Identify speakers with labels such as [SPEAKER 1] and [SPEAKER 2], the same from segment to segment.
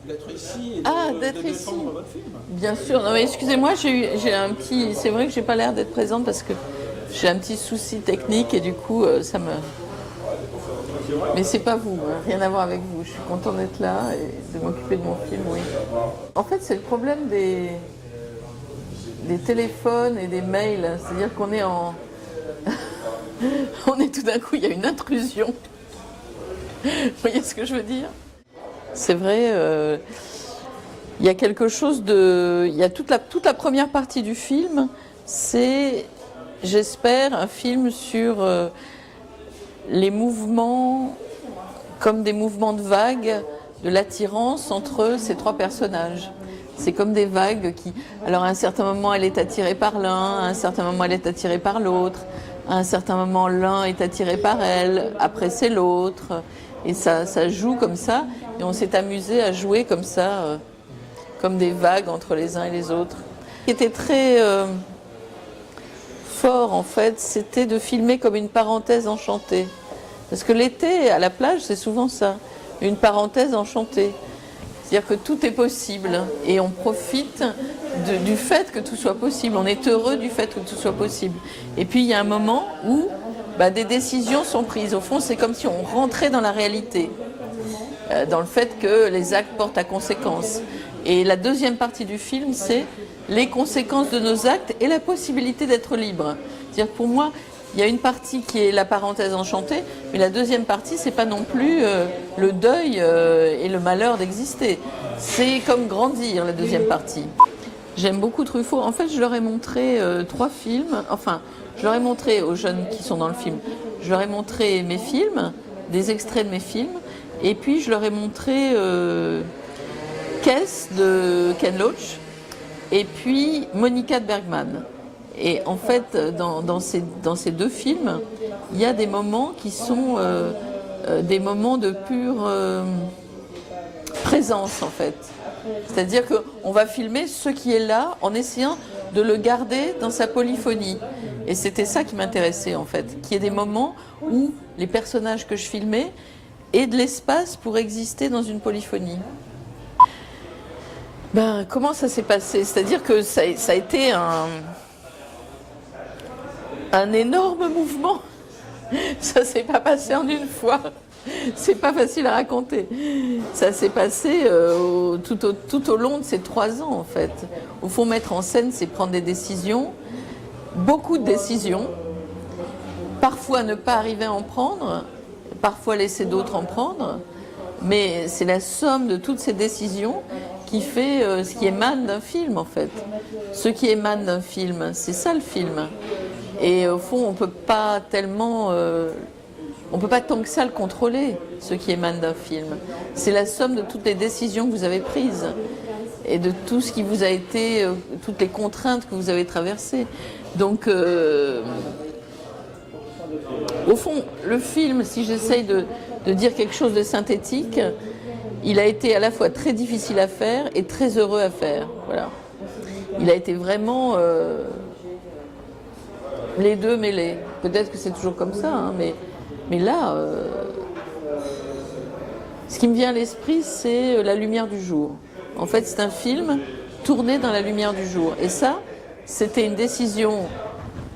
[SPEAKER 1] d'être ici et
[SPEAKER 2] d'être
[SPEAKER 1] de
[SPEAKER 2] ici.
[SPEAKER 1] défendre votre film.
[SPEAKER 2] Bien sûr. Non mais excusez-moi, j'ai un petit. C'est vrai que j'ai pas l'air d'être présente parce que j'ai un petit souci technique et du coup ça me. Mais c'est pas vous, hein, rien à voir avec vous. Je suis contente d'être là et de m'occuper de mon film, oui. En fait, c'est le problème des téléphones et des mails. C'est-à-dire qu'on est en. On est tout d'un coup, il y a une intrusion. Vous voyez ce que je veux dire? C'est vrai, il y a quelque chose de. Il y a toute la première partie du film, c'est, j'espère, un film sur les mouvements, comme des mouvements de vagues, de l'attirance entre ces trois personnages. C'est comme des vagues qui. Alors à un certain moment, elle est attirée par l'un, à un certain moment, elle est attirée par l'autre, à un certain moment, l'un est attiré par elle, après c'est l'autre. Et ça joue comme ça, et on s'est amusé à jouer comme ça, comme des vagues entre les uns et les autres. Ce qui était très fort, en fait, c'était de filmer comme une parenthèse enchantée. Parce que l'été, à la plage, c'est souvent ça, une parenthèse enchantée. C'est-à-dire que tout est possible, et on profite du fait que tout soit possible. On est heureux du fait que tout soit possible. Et puis, il y a un moment où des décisions sont prises. Au fond, c'est comme si on rentrait dans la réalité, dans le fait que les actes portent à conséquences. Et la deuxième partie du film, c'est les conséquences de nos actes et la possibilité d'être libre. C'est-à-dire, pour moi, il y a une partie qui est la parenthèse enchantée, mais la deuxième partie, c'est pas non plus le deuil et le malheur d'exister. C'est comme grandir, la deuxième partie. J'aime beaucoup Truffaut. En fait, je leur ai montré 3 films. Enfin, je leur ai montré aux jeunes qui sont dans le film. Je leur ai montré mes films, des extraits de mes films, et puis je leur ai montré Kess de Ken Loach, et puis Monica de Bergman. Et en fait, dans ces 2 films, il y a des moments qui sont des moments de pure présence, en fait. C'est-à-dire qu'on va filmer ce qui est là en essayant de le garder dans sa polyphonie. Et c'était ça qui m'intéressait, en fait. Qu'il y ait des moments où les personnages que je filmais aient de l'espace pour exister dans une polyphonie. Comment ça s'est passé? C'est-à-dire que ça a été un énorme mouvement. Ça s'est pas passé en une fois. C'est pas facile à raconter. Ça s'est passé tout au long de ces 3 ans, en fait. Au fond, mettre en scène, c'est prendre des décisions, beaucoup de décisions, parfois ne pas arriver à en prendre, parfois laisser d'autres en prendre, mais c'est la somme de toutes ces décisions qui fait ce qui émane d'un film, en fait. Ce qui émane d'un film, c'est ça le film. Et au fond, on peut pas tant que ça le contrôler, ce qui émane d'un film. C'est la somme de toutes les décisions que vous avez prises et de tout ce qui vous a été, toutes les contraintes que vous avez traversées. Donc, au fond, le film, si j'essaye de dire quelque chose de synthétique, il a été à la fois très difficile à faire et très heureux à faire. Voilà. Il a été vraiment les deux mêlés. Peut-être que c'est toujours comme ça, hein, mais là, ce qui me vient à l'esprit, c'est la lumière du jour. En fait, c'est un film tourné dans la lumière du jour. Et ça, c'était une décision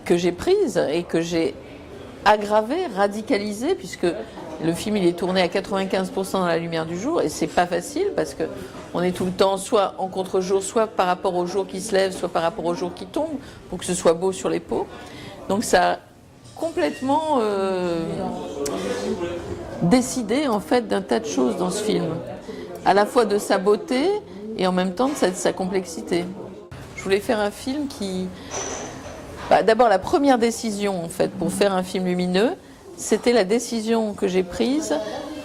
[SPEAKER 2] que j'ai prise et que j'ai aggravée, radicalisée, puisque le film il est tourné à 95% dans la lumière du jour, et c'est pas facile parce que on est tout le temps soit en contre-jour, soit par rapport au jour qui se lève, soit par rapport au jour qui tombe, pour que ce soit beau sur les peaux. Donc ça a complètement décidé en fait d'un tas de choses dans ce film, à la fois de sa beauté et en même temps de sa complexité. Je voulais faire un film qui... d'abord la première décision en fait pour faire un film lumineux, c'était la décision que j'ai prise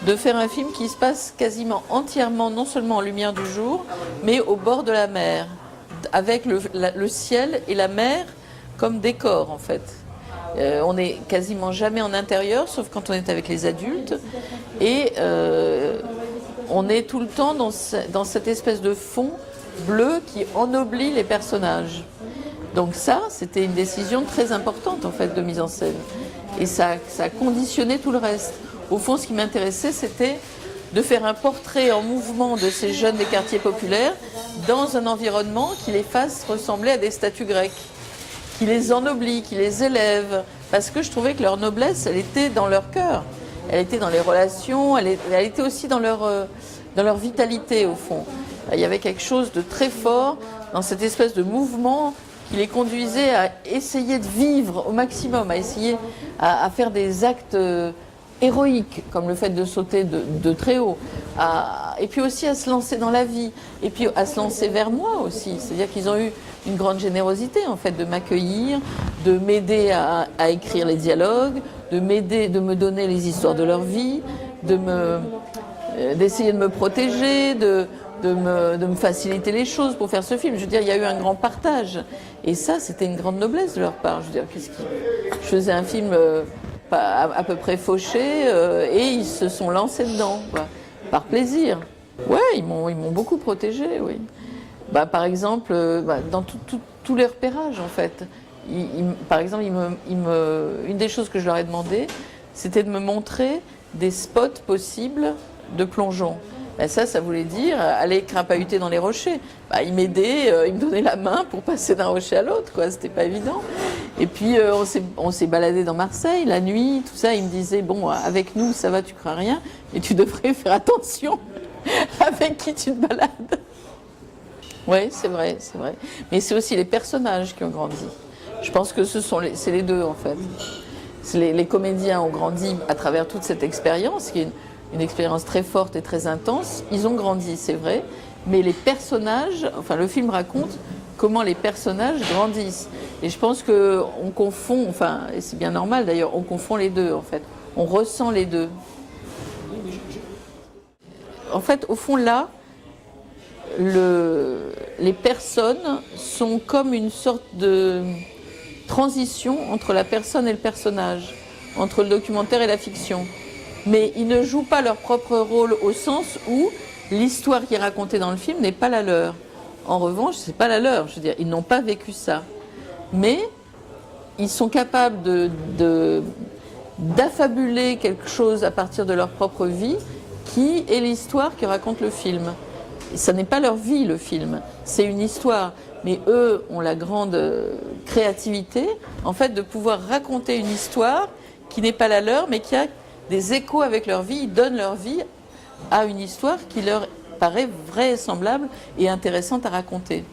[SPEAKER 2] de faire un film qui se passe quasiment entièrement, non seulement en lumière du jour, mais au bord de la mer, avec le ciel et la mer comme décor en fait. On n'est quasiment jamais en intérieur, sauf quand on est avec les adultes, et on est tout le temps dans cette espèce de fond bleu qui ennoblit les personnages. Donc ça, c'était une décision très importante en fait de mise en scène. Et ça a conditionné tout le reste. Au fond, ce qui m'intéressait, c'était de faire un portrait en mouvement de ces jeunes des quartiers populaires dans un environnement qui les fasse ressembler à des statues grecques, qui les ennoblit, qui les élève, parce que je trouvais que leur noblesse, elle était dans leur cœur, elle était dans les relations, elle était aussi dans leur vitalité au fond. Il y avait quelque chose de très fort dans cette espèce de mouvement qui les conduisait à essayer de vivre au maximum, à essayer à faire des actes héroïques, comme le fait de sauter de très haut, et puis aussi à se lancer dans la vie, et puis à se lancer vers moi aussi. C'est-à-dire qu'ils ont eu une grande générosité en fait de m'accueillir, de m'aider à écrire les dialogues, de m'aider, de me donner les histoires de leur vie, d'essayer de me protéger, de me faciliter les choses pour faire ce film. Je veux dire, il y a eu un grand partage. Et ça, c'était une grande noblesse de leur part. Je veux dire, je faisais un film à peu près fauché et ils se sont lancés dedans, quoi, par plaisir. Ouais, ils m'ont beaucoup protégée, oui. Par exemple, dans tous les repérages, en fait. Par exemple, une des choses que je leur ai demandé, c'était de me montrer des spots possibles de plongeon. Ça voulait dire aller crapahuter dans les rochers. Ils m'aidaient, ils me donnaient la main pour passer d'un rocher à l'autre, quoi. C'était pas évident. Et puis on s'est baladé dans Marseille la nuit, tout ça. Ils me disaient bon, avec nous ça va, tu crains rien, mais tu devrais faire attention avec qui tu te balades. Oui, c'est vrai, c'est vrai. Mais c'est aussi les personnages qui ont grandi. Je pense que c'est les deux en fait. Les comédiens ont grandi à travers toute cette expérience, qui est une expérience très forte et très intense. Ils ont grandi, c'est vrai, mais les personnages, enfin le film raconte comment les personnages grandissent. Et je pense qu'on confond, enfin, et c'est bien normal d'ailleurs, on confond les deux en fait. On ressent les deux. En fait, au fond là, les personnes sont comme une sorte de transition entre la personne et le personnage, entre le documentaire et la fiction. Mais ils ne jouent pas leur propre rôle au sens où l'histoire qui est racontée dans le film n'est pas la leur. En revanche, c'est pas la leur. Je veux dire, ils n'ont pas vécu ça. Mais ils sont capables d'affabuler quelque chose à partir de leur propre vie qui est l'histoire que raconte le film. Ça n'est pas leur vie, le film. C'est une histoire. Mais eux ont la grande créativité, en fait, de pouvoir raconter une histoire qui n'est pas la leur, mais qui a des échos avec leur vie. Ils donnent leur vie à une histoire qui leur paraît vraisemblable et intéressante à raconter.